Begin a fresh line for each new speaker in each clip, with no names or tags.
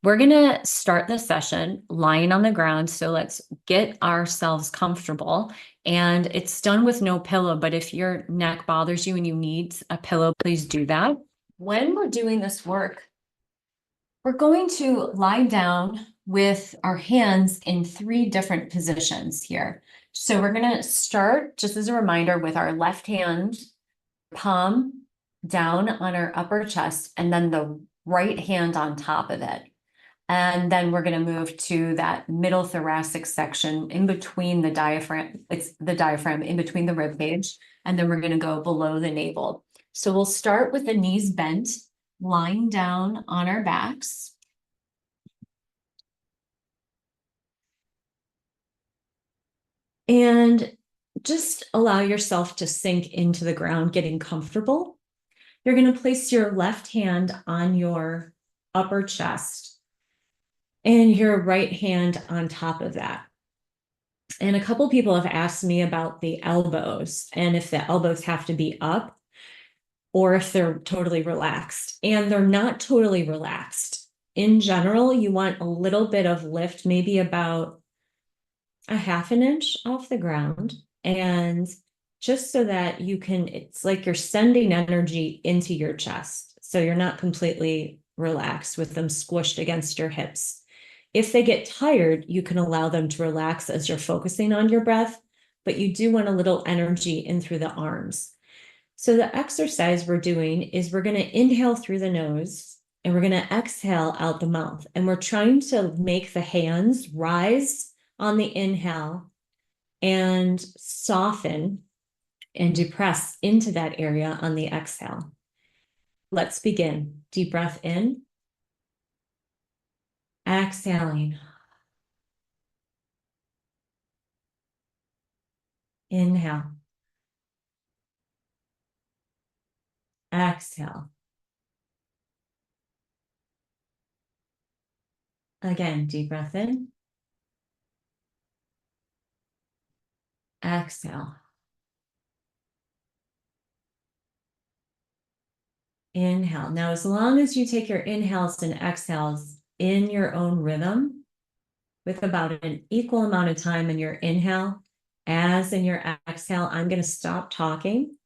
We're going to start the session lying on the ground. So let's get ourselves comfortable. And it's done with no pillow, but if your neck bothers you and you need a pillow, please do that. When we're doing this work, we're going to lie down with our hands in 3 different positions here. So we're going to start, just as a reminder, with our left hand palm down on our upper chest, and then the right hand on top of it. And then we're going to move to that middle thoracic section in between the diaphragm. It's the diaphragm in between the rib cage. And then we're going to go below the navel. So we'll start with the knees bent, lying down on our backs. And just allow yourself to sink into the ground, getting comfortable. You're going to place your left hand on your upper chest and your right hand on top of that. And a couple people have asked me about the elbows and if the elbows have to be up or if they're totally relaxed. And they're not totally relaxed. In general, you want a little bit of lift, maybe about a half an inch off the ground. And just so that you can, it's like you're sending energy into your chest. So you're not completely relaxed with them squished against your hips. If they get tired, you can allow them to relax as you're focusing on your breath, but you do want a little energy in through the arms. So the exercise we're doing is we're going to inhale through the nose and we're going to exhale out the mouth. And we're trying to make the hands rise on the inhale and soften and depress into that area on the exhale. Let's begin. Deep breath in. Exhaling. Inhale. Exhale. Again, deep breath in. Exhale. Inhale. Now, as long as you take your inhales and exhales in your own rhythm, with about an equal amount of time in your inhale as in your exhale, I'm going to stop talking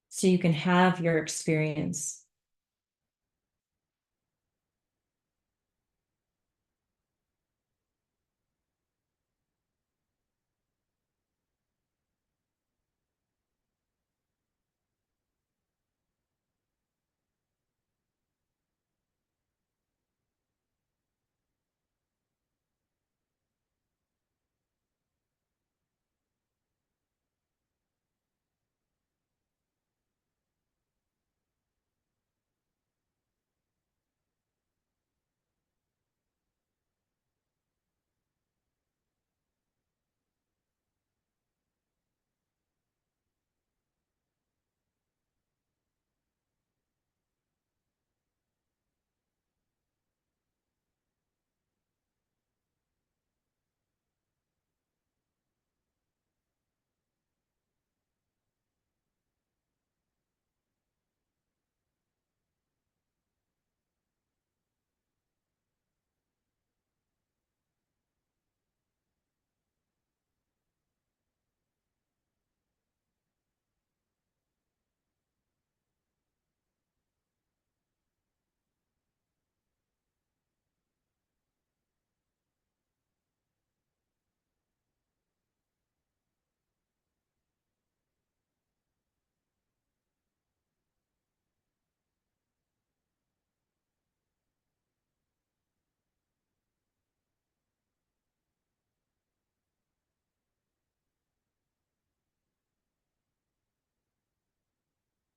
so you can have your experience.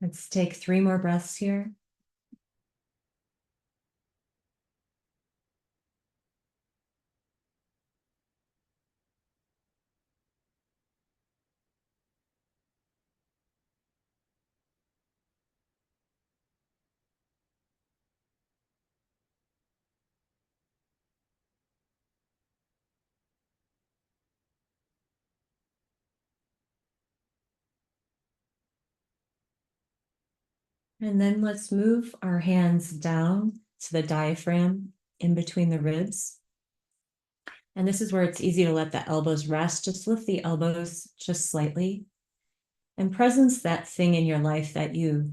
Let's take 3 more breaths here. And then let's move our hands down to the diaphragm in between the ribs. And this is where it's easy to let the elbows rest. Just lift the elbows just slightly and presence that thing in your life that you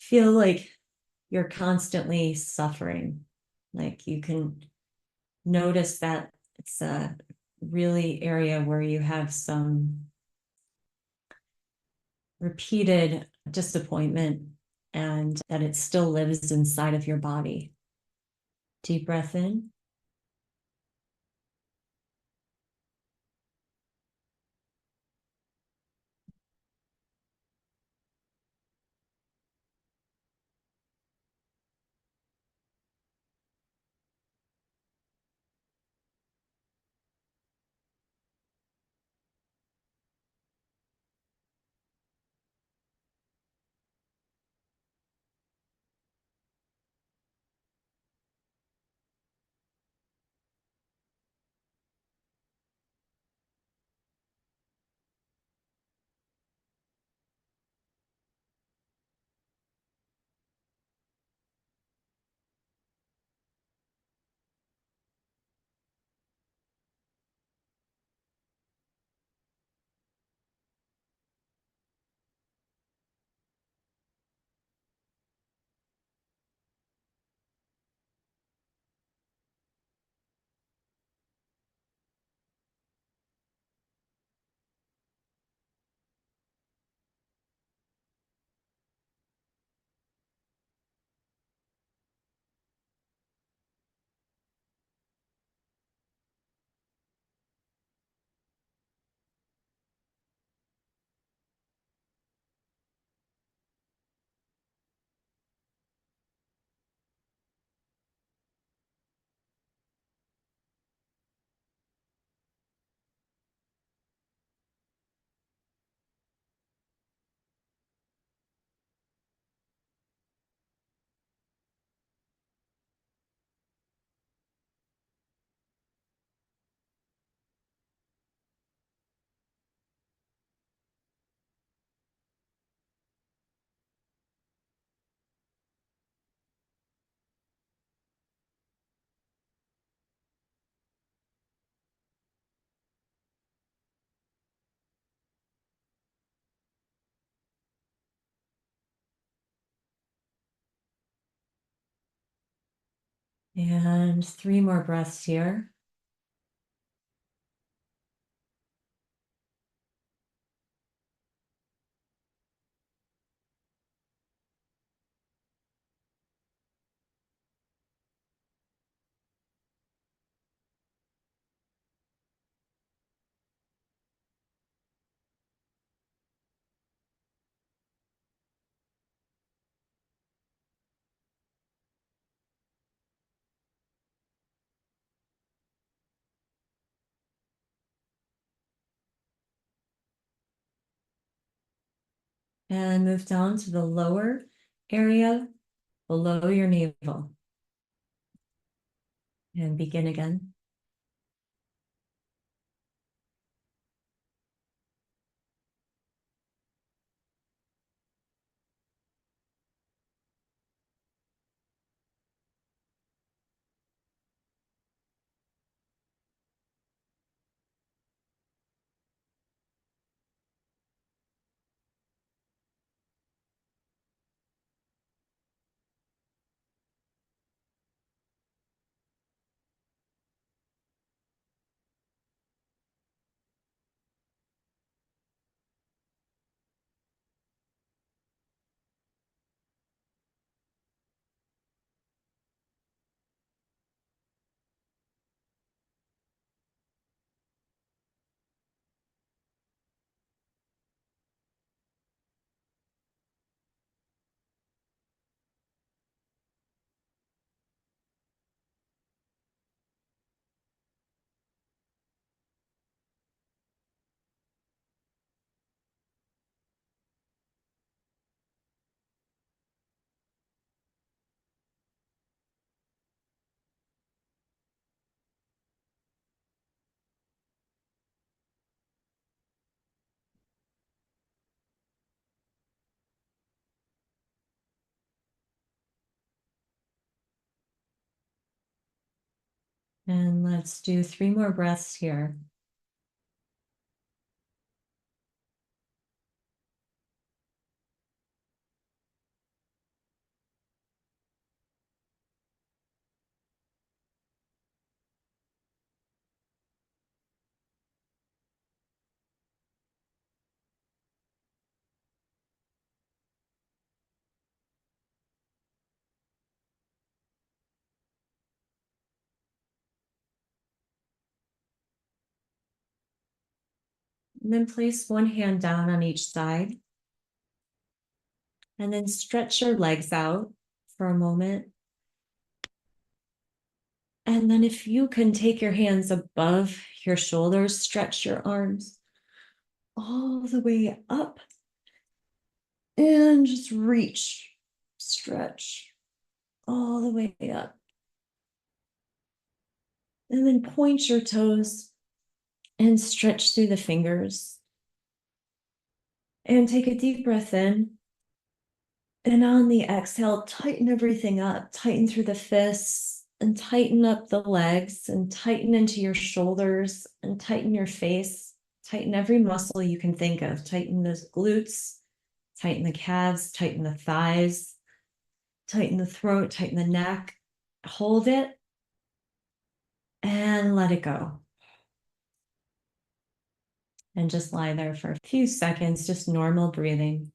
feel like you're constantly suffering. Like you can notice that it's a really area where you have some repeated disappointment and that it still lives inside of your body. Deep breath in. And 3 more breaths here. And move down to the lower area below your navel. And begin again. And let's do 3 more breaths here. And then place one hand down on each side. And then stretch your legs out for a moment. And then if you can take your hands above your shoulders, stretch your arms all the way up. And just reach, stretch all the way up. And then point your toes and stretch through the fingers. And take a deep breath in. And on the exhale, tighten everything up. Tighten through the fists and tighten up the legs and tighten into your shoulders and tighten your face. Tighten every muscle you can think of. Tighten the glutes, tighten the calves, tighten the thighs, tighten the throat, tighten the neck. Hold it and let it go. And just lie there for a few seconds, just normal breathing.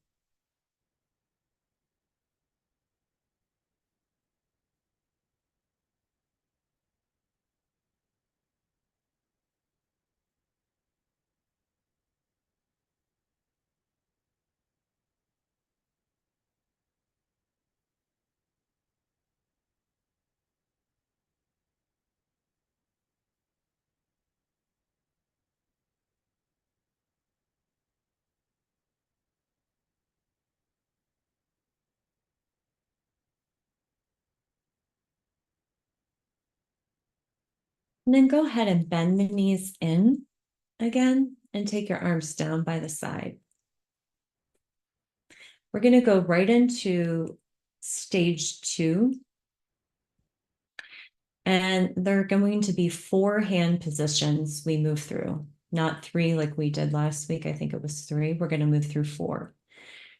And then go ahead and bend the knees in again and take your arms down by the side. We're going to go right into stage 2. And there are going to be 4 hand positions we move through, not 3 like we did last week. I think it was 3. We're going to move through 4.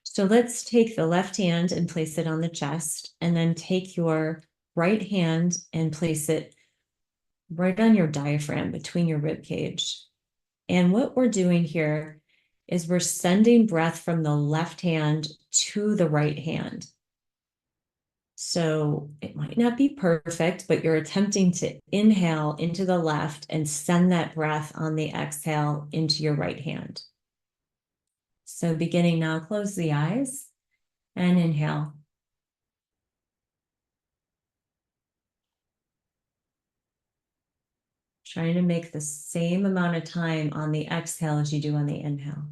So let's take the left hand and place it on the chest, and then take your right hand and place it right on your diaphragm between your rib cage. And what we're doing here is we're sending breath from the left hand to the right hand. So it might not be perfect, but you're attempting to inhale into the left and send that breath on the exhale into your right hand. So beginning now, close the eyes and inhale. Trying to make the same amount of time on the exhale as you do on the inhale.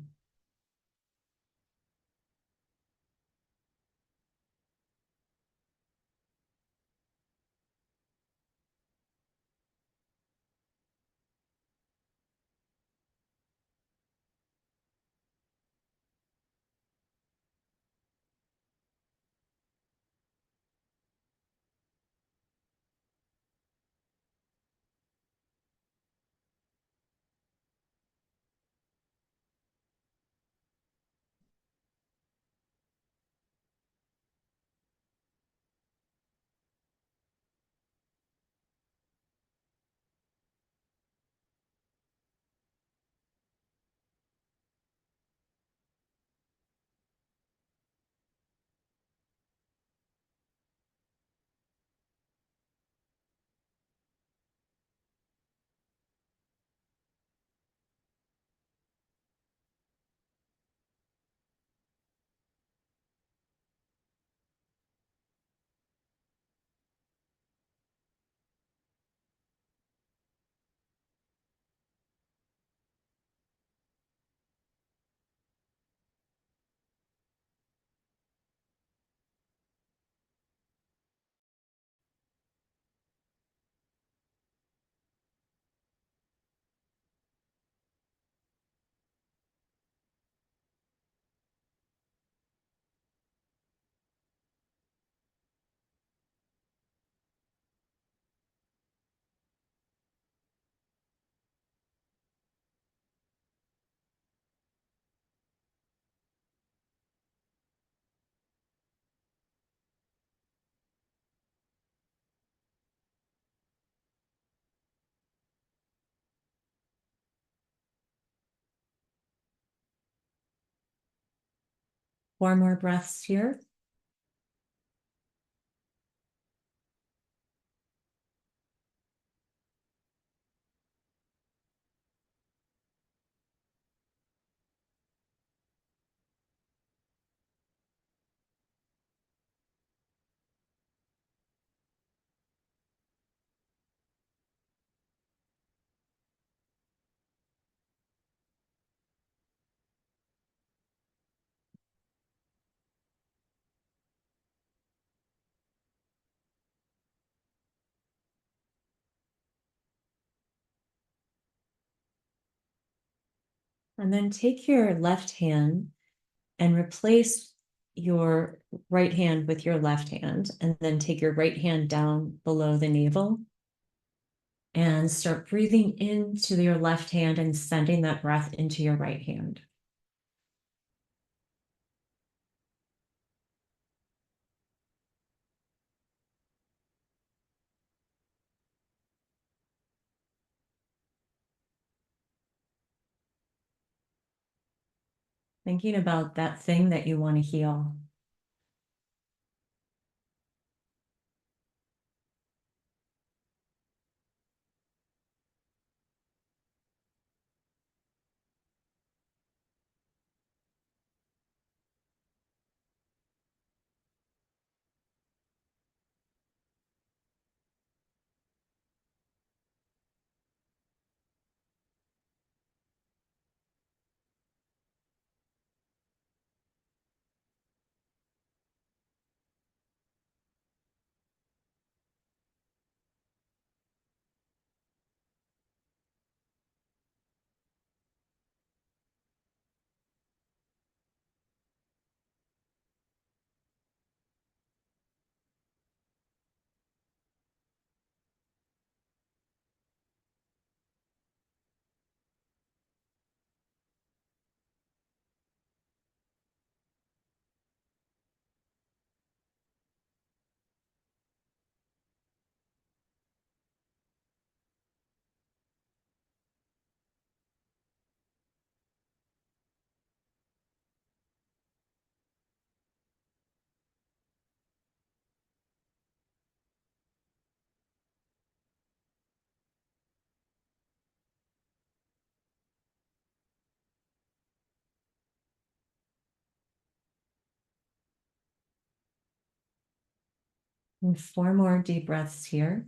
4 more breaths here. And then take your left hand and replace your right hand with your left hand. And then take your right hand down below the navel and start breathing into your left hand and sending that breath into your right hand. Thinking about that thing that you want to heal. And 4 more deep breaths here.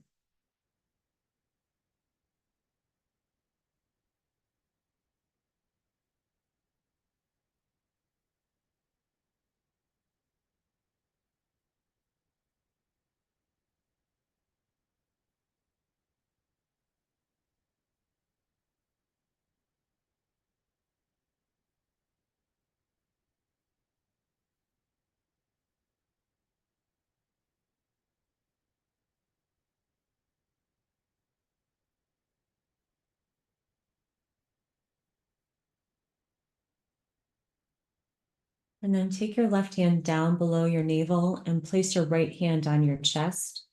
And then take your left hand down below your navel and place your right hand on your chest.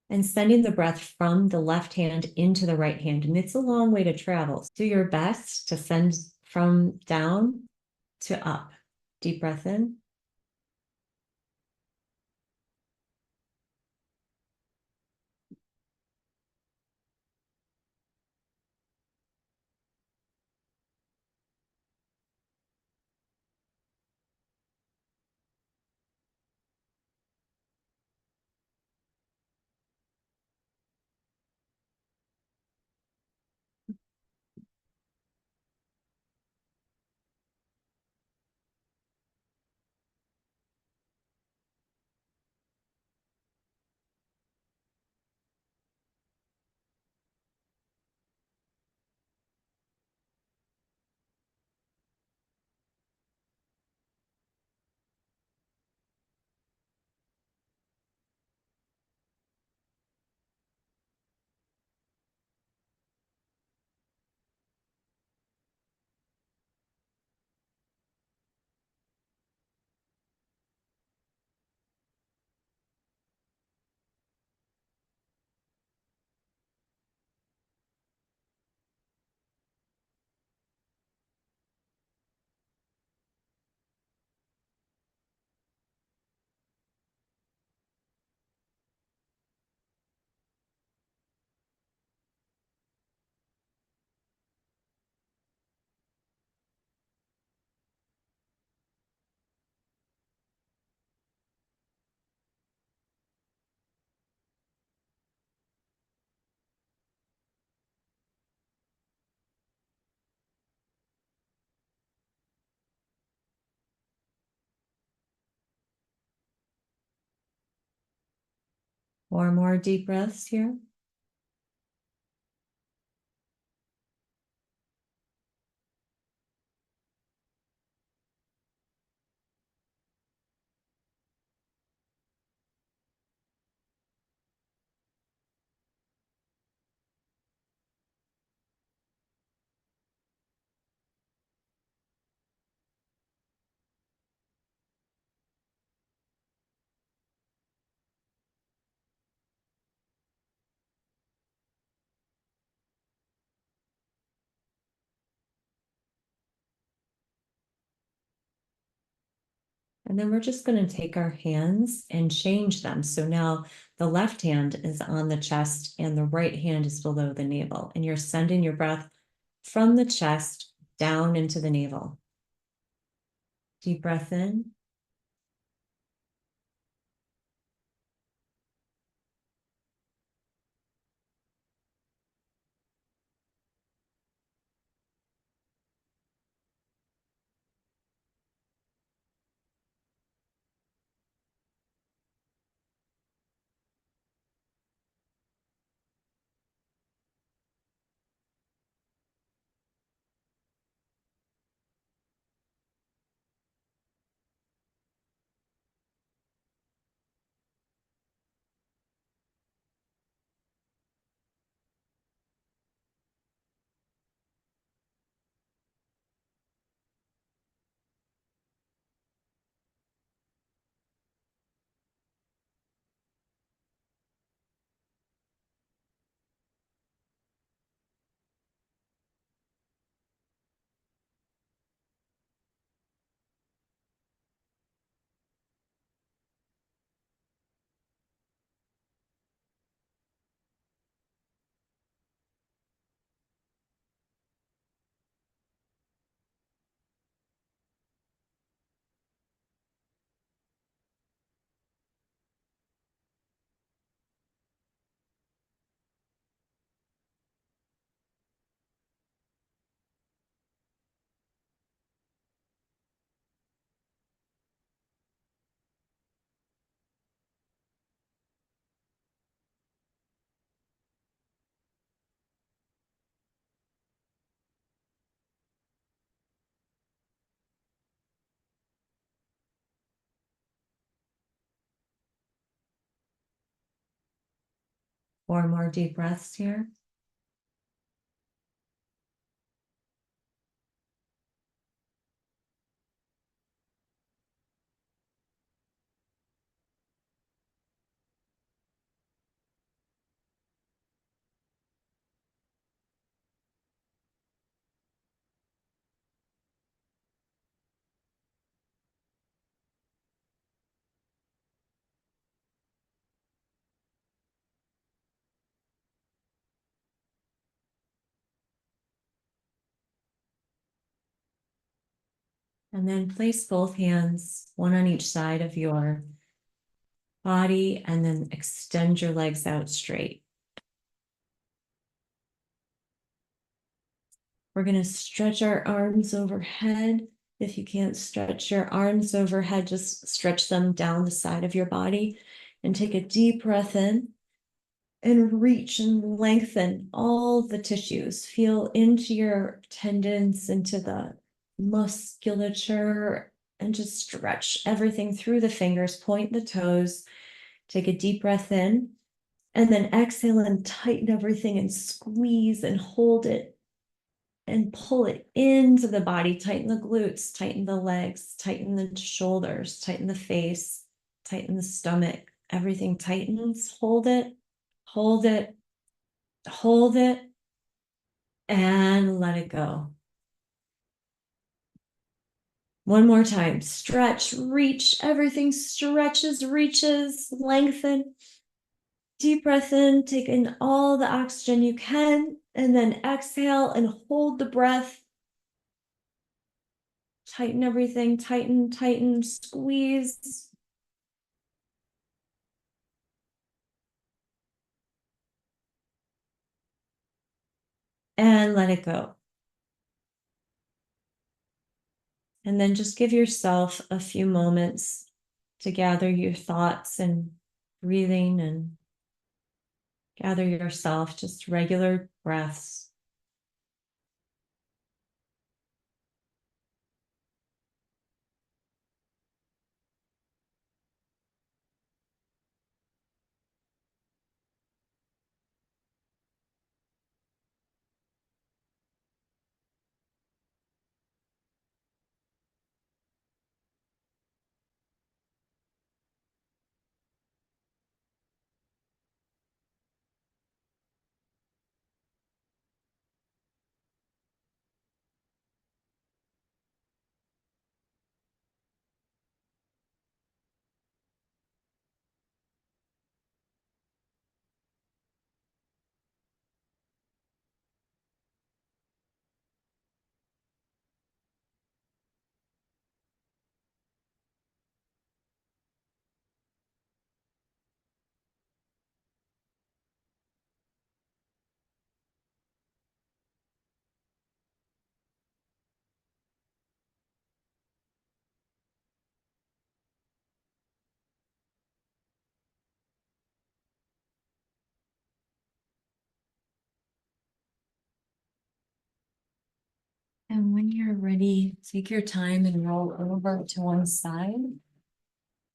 And sending the breath from the left hand into the right hand. And it's a long way to travel. Do your best to send from down to up. Deep breath in. 4 more deep breaths here. And then we're just going to take our hands and change them. So now the left hand is on the chest and the right hand is below the navel. And you're sending your breath from the chest down into the navel. Deep breath in. Four more deep breaths here. And then place both hands, one on each side of your body, and then extend your legs out straight. We're going to stretch our arms overhead. If you can't stretch your arms overhead, just stretch them down the side of your body and take a deep breath in and reach and lengthen all the tissues. Feel into your tendons, into the musculature, and just stretch everything through the fingers, point the toes. Take a deep breath in and then exhale and tighten everything and squeeze and hold it and pull it into the body. Tighten the glutes, tighten the legs, tighten the shoulders, tighten the face, tighten the stomach. Everything tightens. Hold it, hold it, hold it, and let it go. One more time. Stretch, reach, everything stretches, reaches, lengthen. Deep breath in, take in all the oxygen you can, and then exhale and hold the breath. Tighten everything, tighten, tighten, squeeze. And let it go. And then just give yourself a few moments to gather your thoughts and breathing and Gather yourself, just regular breaths. And when you're ready, take your time and roll over to one side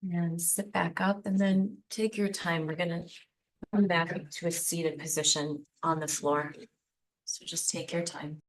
and sit back up, and then take your time. We're gonna come back to a seated position on the floor. So just take your time.